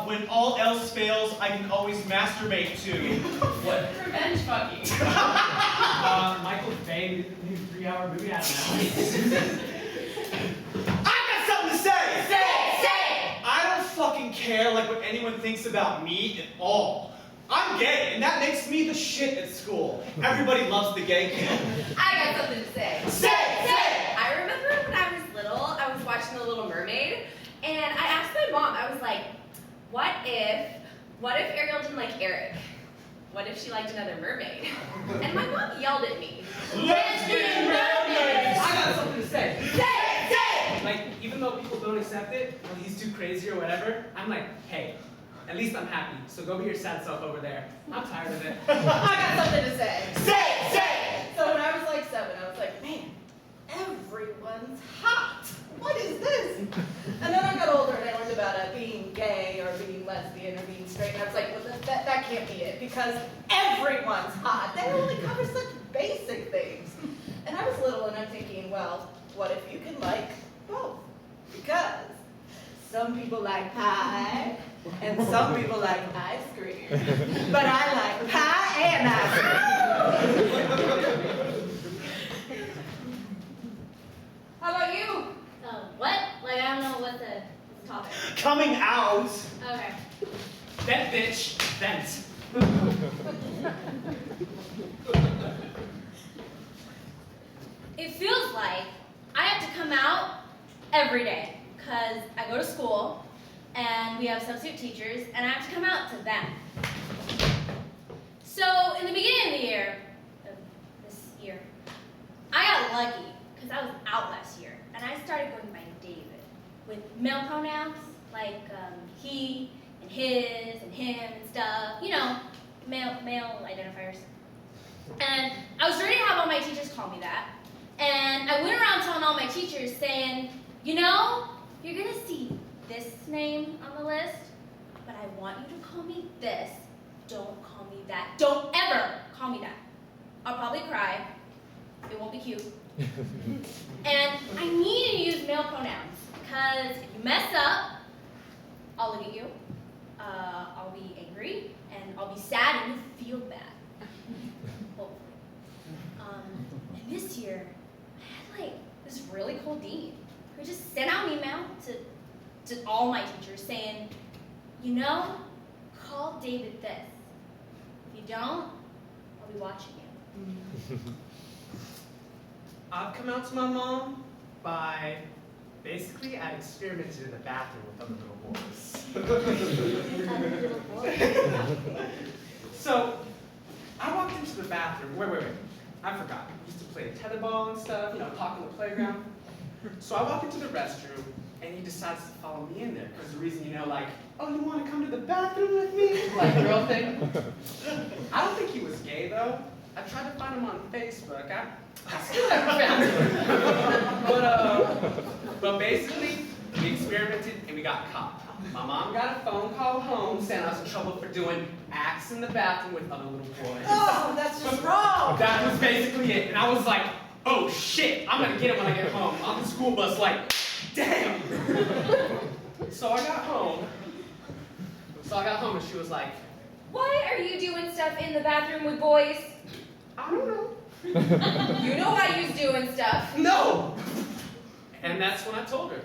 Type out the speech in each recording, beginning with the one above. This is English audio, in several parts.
When all else fails, I can always masturbate to. What? Revenge fucking. Michael Bay, maybe 3-hour movie, I don't know. I got something to say! Say! I don't fucking care like what anyone thinks about me at all. I'm gay, and that makes me the shit at school. Everybody loves the gay kid. I got something to say. Say! I remember when I was little, I was watching The Little Mermaid, and I asked my mom, I was like, what if Ariel didn't like Eric? What if she liked another mermaid? And my mom yelled at me. Lesbian mermaids! I got something to say. Say! Like, even though people don't accept it, or he's too crazy or whatever, I'm like, hey, at least I'm happy. So go be your sad self over there. I'm tired of it. I got something to say. Say! So when I was like 7, I was like, man, everyone's hot. What is this? And then I got older and I learned about being gay or being lesbian or being straight. And I was like, well, that can't be it because everyone's hot. They only cover such basic things. And I was little and I'm thinking, well, what if you can like both? Because some people like pie and some people like ice cream. But I like pie and ice cream. How about you? What? Like, I don't know what the topic. Coming out! Okay. Vent, bitch, vent. It feels like I have to come out every day because I go to school and we have substitute teachers and I have to come out to them. So in the beginning of the year, this year, I got lucky because I was out last year and I started going by David with male pronouns like he and his and him and stuff, you know, male identifiers. And I was ready to have all my teachers call me that. And I went around telling all my teachers saying, you know, you're gonna see this name on the list, but I want you to call me this. Don't call me that. Don't ever call me that. I'll probably cry. It won't be cute. And I need to use male pronouns because if you mess up, I'll look at you, I'll be angry, and I'll be sad and you'll feel bad. Hopefully. And this year, I had like this really cool dean who just sent out an email to all my teachers saying, you know, call David this. If you don't, I'll be watching you. I've come out to my mom by, basically, I experimented in the bathroom with other little boys. So, I walked into the bathroom, wait, I forgot. I used to play tetherball and stuff, you know, talk on the playground. So I walk into the restroom, and he decides to follow me in there, because the reason, you know, like, oh, you want to come to the bathroom with me? Like, girl thing. I don't think he was gay, though. I tried to find him on Facebook. I still haven't found him. But basically, we experimented and we got caught. My mom got a phone call home saying I was in trouble for doing acts in the bathroom with other little boys. Oh, that's just wrong. That was basically it. And I was like, oh shit, I'm gonna get him when I get home. On the school bus, like, damn. So I got home and she was like, Why are you doing stuff in the bathroom with boys? I don't know. You know why you's doing stuff. No! And that's when I told her,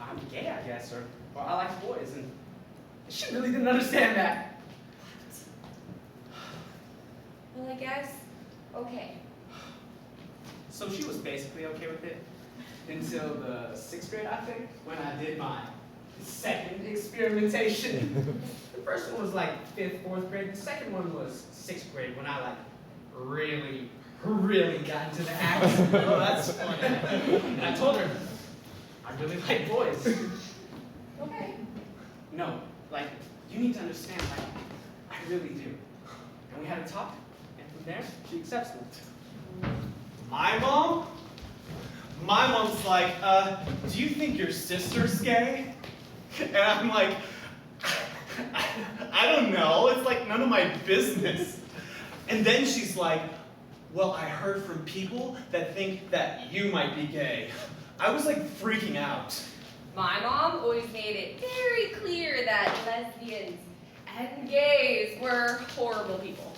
I'm gay, I guess, or I like boys, and she really didn't understand that. Well, I guess, okay. So she was basically okay with it until the 6th grade, I think, when I did my second experimentation. The first one was like 5th, 4th grade. The second one was 6th grade when I like really got into the act. Oh, that's funny. And I told her, I really like boys. Okay. No, like, you need to understand, like, I really do. And we had a talk, and from there, she accepts me. My mom? My mom's like, do you think your sister's gay? And I'm like, I don't know. It's like none of my business. And then she's like, well, I heard from people that think that you might be gay. I was like freaking out. My mom always made it very clear that lesbians and gays were horrible people.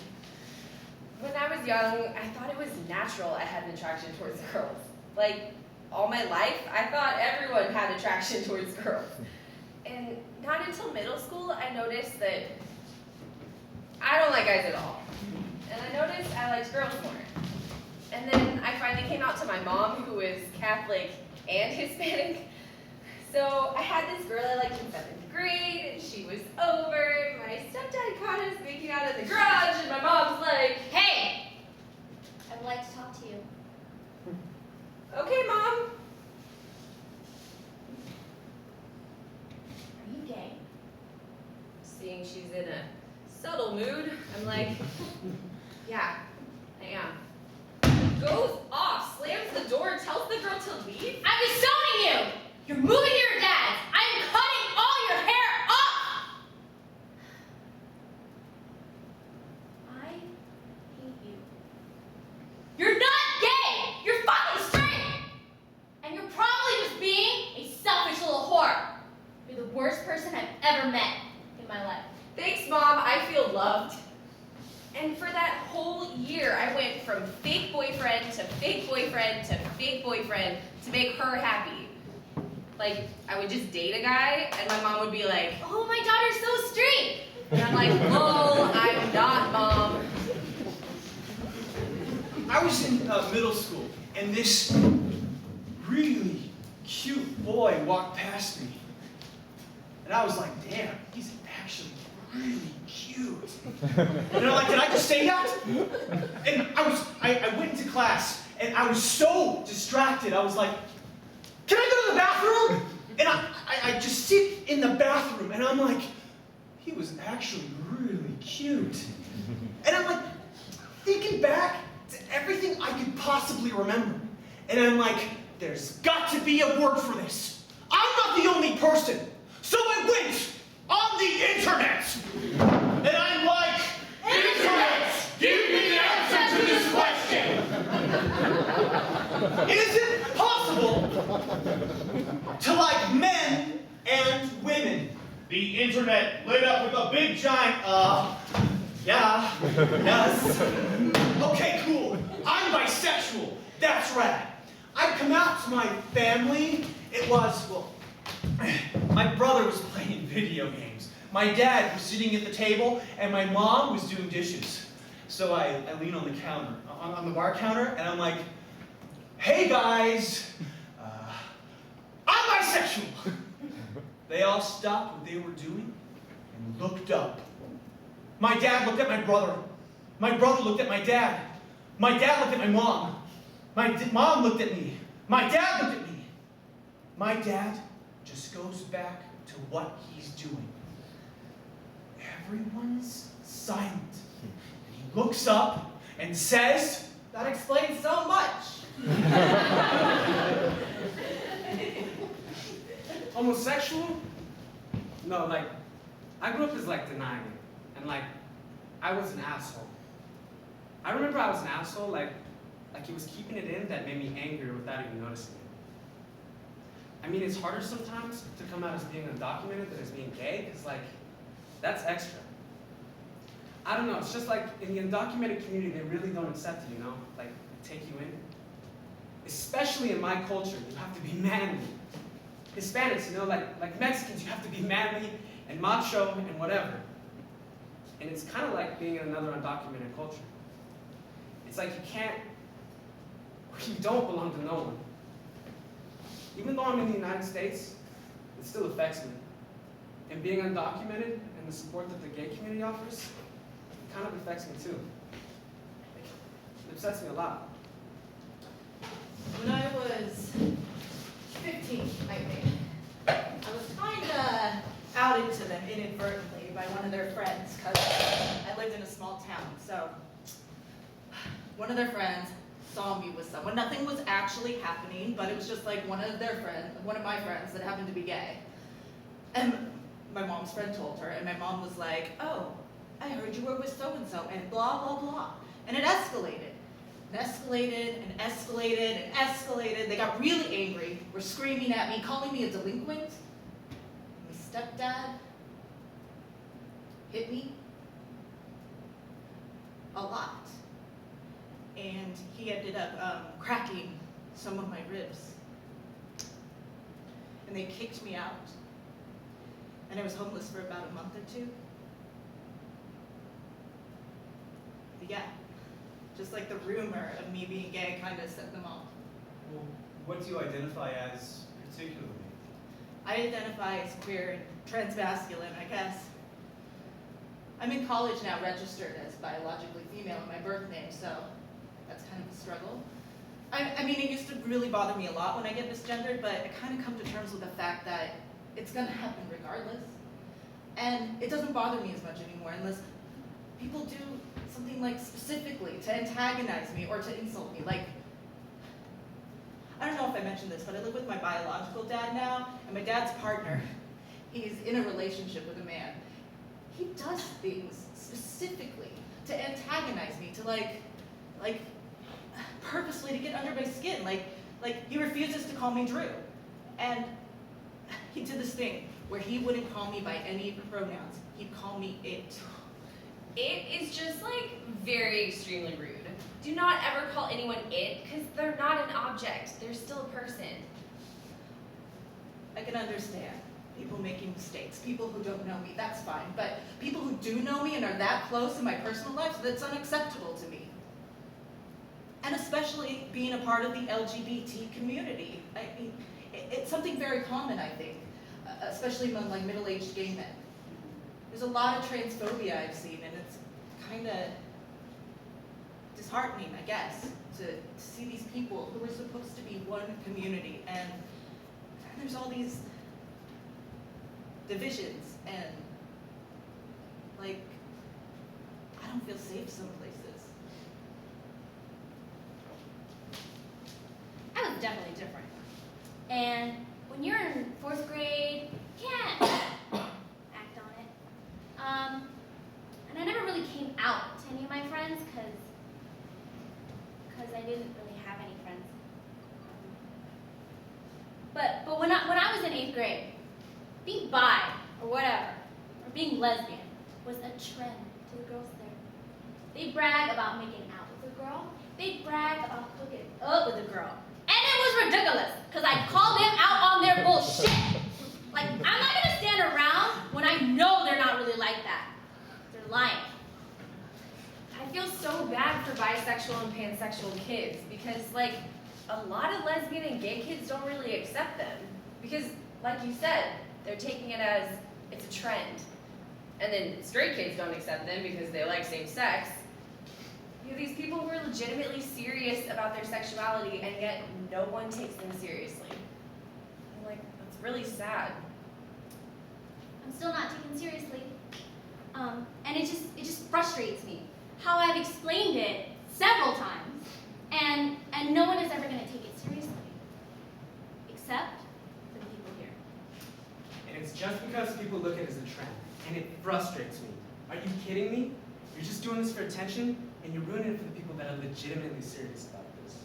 When I was young, I thought it was natural I had an attraction towards girls. Like, all my life, I thought everyone had attraction towards girls. And not until middle school, I noticed that I don't like guys at all. And I noticed I liked girls more. And then I finally came out to my mom, who is Catholic and Hispanic. So I had this girl I liked in 7th grade, and she was over. My stepdad caught us making out in the garage, and my mom's like, Hey! I would like to talk to you. okay, Mom. Are you gay? Seeing she's in a subtle mood, I'm like, yeah, I am. Goes off, slams the door, tells the girl to leave. I'm disowning you! You're moving to your dad's! I'm cutting all your hair off! I hate you. You're not gay! You're fucking straight! And you're probably just being a selfish little whore. You're the worst person I've ever met in my life. Thanks, Mom, I feel loved. And for that whole year, I went from fake boyfriend to fake boyfriend to fake boyfriend to make her happy. Like, I would just date a guy, and my mom would be like, oh, my daughter's so straight. And I'm like, lol, I'm not, Mom. I was in middle school, and this really cute boy walked past me. And I was like, damn, he's actually really cute. And I'm like, did I just say that? And I went into class, and I was so distracted. I was like, can I go to the bathroom? And I just sit in the bathroom, and I'm like, he was actually really cute. And I'm like, thinking back to everything I could possibly remember. And I'm like, there's got to be a word for this. I'm not the only person. So I went on the internet. And I'm like, internet, give me the answer to this question. Is it possible to like men and women? The internet lit up with a big giant, yeah, yes. Okay, cool. I'm bisexual. That's rad. I'd come out to my family. It was, well, my brother was playing video games. My dad was sitting at the table, and my mom was doing dishes. So I lean on the counter, on the bar counter, and I'm like, hey guys, I'm bisexual. They all stopped what they were doing and looked up. My dad looked at my brother. My brother looked at my dad. My dad looked at my mom. My mom looked at me. My dad looked at me. My dad just goes back to what he's doing. Everyone's silent. And he looks up and says, That explains so much. Homosexual? No, like, I grew up as like denying it. And like, I was an asshole. I remember I was an asshole, like he was keeping it in that made me angry without even noticing it. I mean, it's harder sometimes to come out as being undocumented than as being gay, because like, that's extra. I don't know, it's just like in the undocumented community, they really don't accept you, you know? Like, take you in. Especially in my culture, you have to be manly. Hispanics, you know, like Mexicans, you have to be manly and macho and whatever. And it's kind of like being in another undocumented culture. It's like you don't belong to no one. Even though I'm in the United States, it still affects me. And being undocumented and the support that the gay community offers, it kind of affects me too. It upsets me a lot. When I was 15, I think, I was kind of outed to them inadvertently by one of their friends, because I lived in a small town. So one of their friends saw me with someone. Nothing was actually happening, but it was just like one of my friends that happened to be gay. And my mom's friend told her, and my mom was like, oh, I heard you were with so-and-so, and blah, blah, blah. And it escalated. And escalated and escalated and escalated. They got really angry, were screaming at me, calling me a delinquent. My stepdad hit me a lot. And he ended up cracking some of my ribs. And they kicked me out. And I was homeless for about a month or two. But yeah, just like the rumor of me being gay kind of set them off. Well, what do you identify as particularly? I identify as queer and transmasculine, I guess. I'm in college now, registered as biologically female in my birth name, so that's kind of a struggle. I mean, it used to really bother me a lot when I get misgendered, but I kind of come to terms with the fact that it's gonna happen regardless. And it doesn't bother me as much anymore unless people do something like specifically to antagonize me or to insult me. Like, I don't know if I mentioned this, but I live with my biological dad now, and my dad's partner, he's in a relationship with a man. He does things specifically to antagonize me, to like purposely to get under my skin. Like he refuses to call me Drew. And he did this thing where he wouldn't call me by any pronouns. He'd call me it. It is just like very extremely rude. Do not ever call anyone it, because they're not an object. They're still a person. I can understand people making mistakes, people who don't know me, that's fine. But people who do know me and are that close in my personal life, that's unacceptable to me. And especially being a part of the LGBT community. I mean, it's something very common, I think, especially among like middle-aged gay men. There's a lot of transphobia I've seen, and it's kind of disheartening, I guess, to see these people who are supposed to be one community, and there's all these divisions, and like, I don't feel safe some places. I was definitely different. And when you're in 4th grade, you can't act on it. And I never really came out to any of my friends because I didn't really have any friends. But when I was in 8th grade, being bi or whatever, or being lesbian was a trend to the girls there. They brag about making out with a girl. They brag about hooking up with a girl. And it was ridiculous, because I called them out on their bullshit. Like, I'm not gonna stand around when I know they're not really like that. They're lying. I feel so bad for bisexual and pansexual kids, because like, a lot of lesbian and gay kids don't really accept them. Because, like you said, they're taking it as it's a trend. And then straight kids don't accept them because they like same sex. You know, these people who are legitimately serious about their sexuality, and yet no one takes them seriously. I'm like, that's really sad. I'm still not taken seriously. And it just frustrates me how I've explained it several times, and no one is ever gonna take it seriously. Except for the people here. And it's just because people look at it as a trend, and it frustrates me. Are you kidding me? You're just doing this for attention, and you're ruining it for the people that are legitimately serious about this.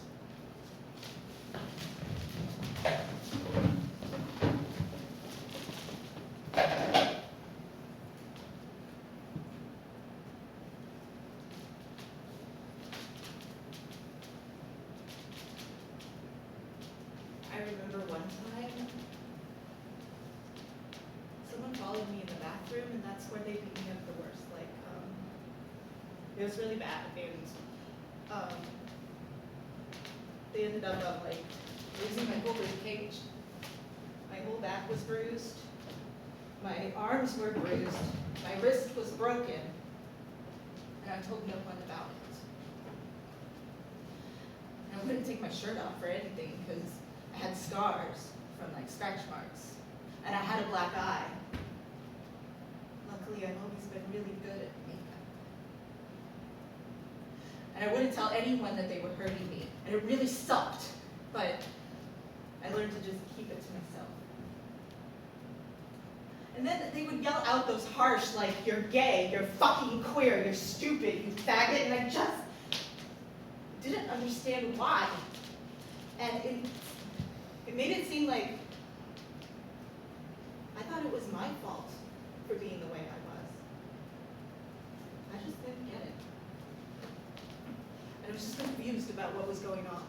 I remember one time, someone followed me in the bathroom, and that's where they beat me up the worst. Like, it was really bad, and they ended up like losing my whole rib cage. My whole back was bruised. My arms were bruised. My wrist was broken, and I told no one about it. And I wouldn't take my shirt off or anything because I had scars from like scratch marks, and I had a black eye. Luckily, I've always been really good at makeup. And I wouldn't tell anyone that they were hurting me, and it really sucked, but I learned to just keep it to myself. And then they would yell out those harsh, like, you're gay, you're fucking queer, you're stupid, you faggot, and I just didn't understand why. And it made it seem like I thought it was my fault for being the way I was. I just didn't get it. And I was just confused about what was going on.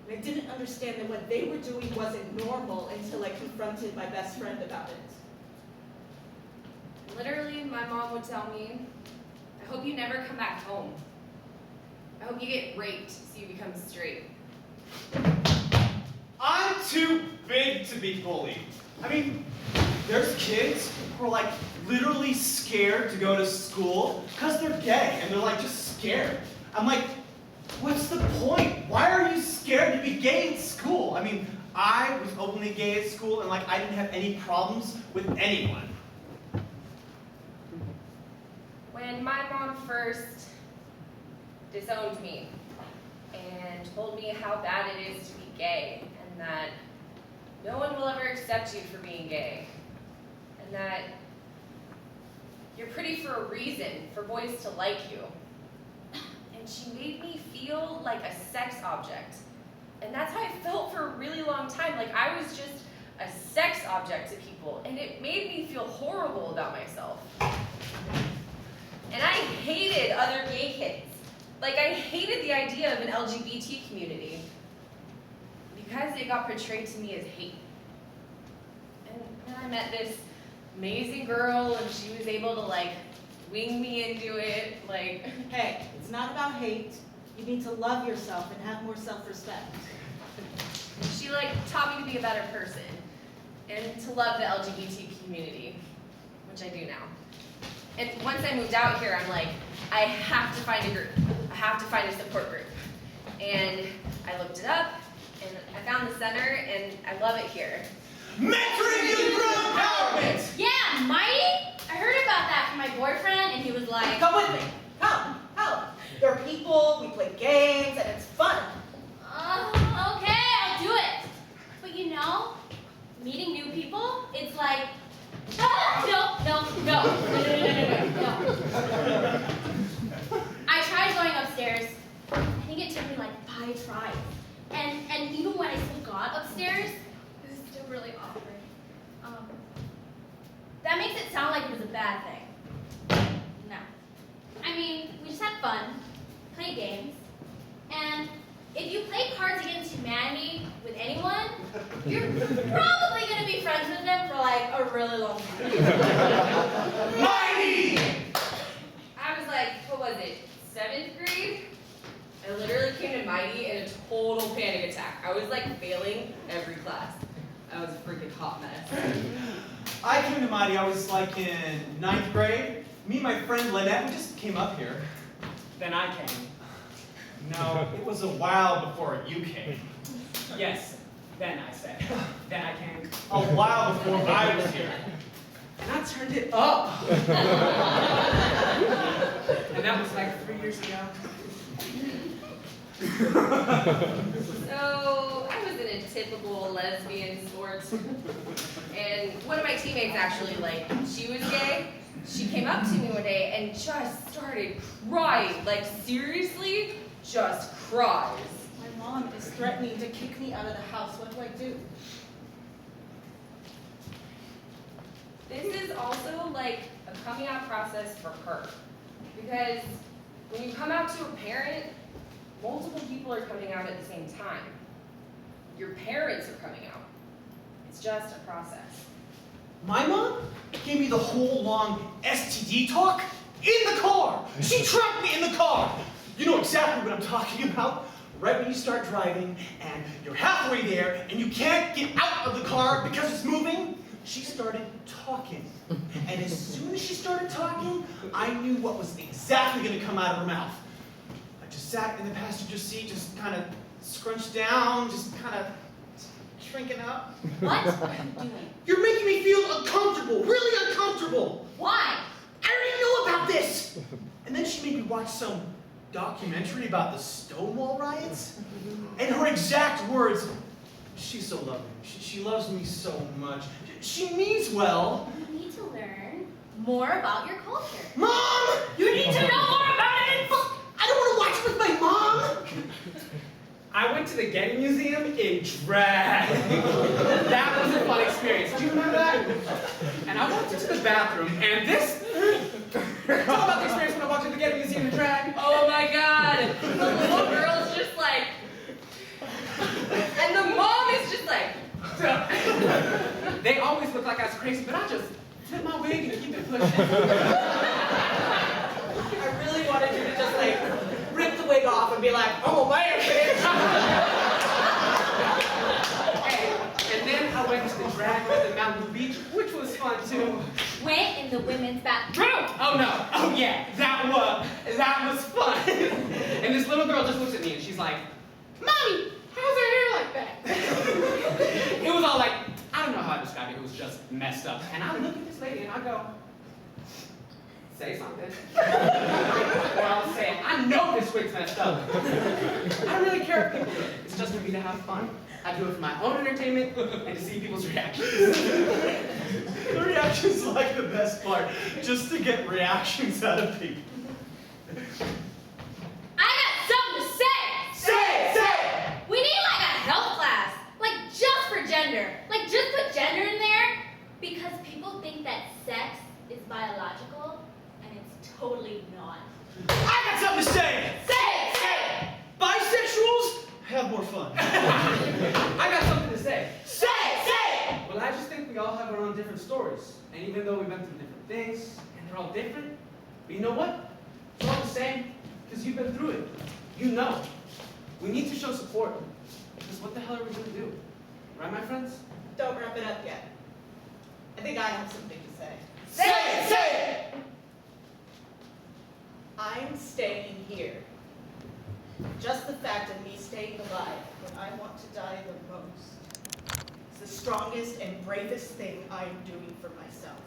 And I didn't understand that what they were doing wasn't normal until I confronted my best friend about it. Literally, my mom would tell me, I hope you never come back home. I hope you get raped so you become straight. I'm too big to be bullied. I mean, there's kids who are like literally scared to go to school because they're gay and they're like just scared. I'm like, what's the point? Why are you scared to be gay in school? I mean, I was openly gay at school and like I didn't have any problems with anyone. When my mom first disowned me and told me how bad it is to be gay and that no one will ever accept you for being gay and that you're pretty for a reason, for boys to like you. And she made me feel like a sex object. And that's how I felt for a really long time. Like I was just a sex object to people, and it made me feel horrible about myself. And I hated other gay kids. Like I hated the idea of an LGBT community because it got portrayed to me as hate. And then I met this amazing girl and she was able to like wing me into it, like. Hey, it's not about hate. You need to love yourself and have more self-respect. She like taught me to be a better person and to love the LGBT community, which I do now. And once I moved out here, I'm like, I have to find a group. I have to find a support group. And I looked it up, and I found the center, and I love it here. Mentoring youth through empowerment! Yeah, MYTE? I heard about that from my boyfriend, and he was like, Come with me. Come. There are people, we play games, and it's fun. okay, I'll do it. But you know, meeting new people, it's like, no. I tried going upstairs. I think it took me like 5 tries. And even when I still got upstairs, it was still really awkward. That makes it sound like it was a bad thing. No. I mean, we just had fun, played games, and if you play Cards Against Humanity with anyone, you're probably going to be friends with them for like a really long time. MYTE! I was like, what was it, 7th grade? I literally came to MYTE in a total panic attack. I was like failing every class. I was a freaking hot mess. I came to MYTE, I was like in 9th grade. Me and my friend Lynette, we just came up here. Then I came. No, it was a while before you came. Yes, then I said. Then I came. A while before I was here. And I turned it up. And that was like 3 years ago. So I was in a typical lesbian sport. And one of my teammates actually, like, she was gay. She came up to me one day and just started crying. Like, seriously, just cries. My mom is threatening to kick me out of the house. What do I do? This is also like a coming out process for her. Because when you come out to a parent, multiple people are coming out at the same time. Your parents are coming out. It's just a process. My mom gave me the whole long STD talk in the car. She trapped me in the car. You know exactly what I'm talking about. Right when you start driving and you're halfway there and you can't get out of the car because it's moving, she started talking. And as soon as she started talking, I knew what was exactly going to come out of her mouth. I just sat in the passenger seat, just kind of scrunched down, just kind of shrinking up. What are you doing? You're making me feel uncomfortable, really uncomfortable. Why? I already know about this. And then she made me watch some documentary about the Stonewall riots. And her exact words, she's so lovely. She loves me so much. She means well. You need to learn more about your culture. Mom! You need to know more about it! I I don't want to watch with my mom. I went to the Getty Museum in drag. That was a fun experience. Do you remember that? And I walked into the bathroom, and this... Tell about the experience when I walked into the Getty Museum in drag. Oh my god! The little girl's just like... And the mom is just like... They always look like I was crazy, but I just flip my wig and keep it pushing. I really wanted you to just like rip the wig off and be like, oh man, bitch. And then I went to the drag race at Mountain Beach, which was fun too. Went in the women's bathroom. Oh no! Oh yeah, that was fun. And this little girl just looks at me and she's like, "Mommy, how's her hair like that?" It was all like, I don't know how to describe it. It was just messed up. And I look at this lady and I go, say something. Or I'll say, I know this wig's messed up. I don't really care if people do it. It's just for me to have fun. I do it for my own entertainment and to see people's reactions. The reactions are like the best part, just to get reactions out of people. I got something to say. Say! We need like a health class, like just for gender. Like just put gender in there because people think that sex is biological and it's totally not. I got something to say! Say! Bisexuals have more fun. I got something to say. Say! Well, I just think we all have our own different stories. And even though we went through different things, and they're all different, but you know what? It's all the same, because you've been through it. You know. We need to show support. Because what the hell are we going to do? Right, my friends? Don't wrap it up yet. I think I have something to say. Say! I'm staying here. Just the fact of me staying alive when I want to die the most is the strongest and bravest thing I am doing for myself.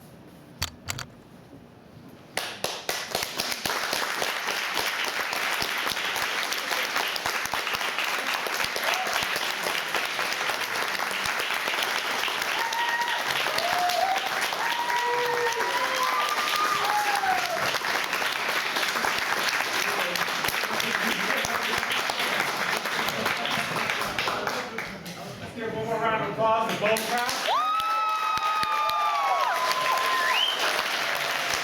Let's give one more round of applause to both rounds.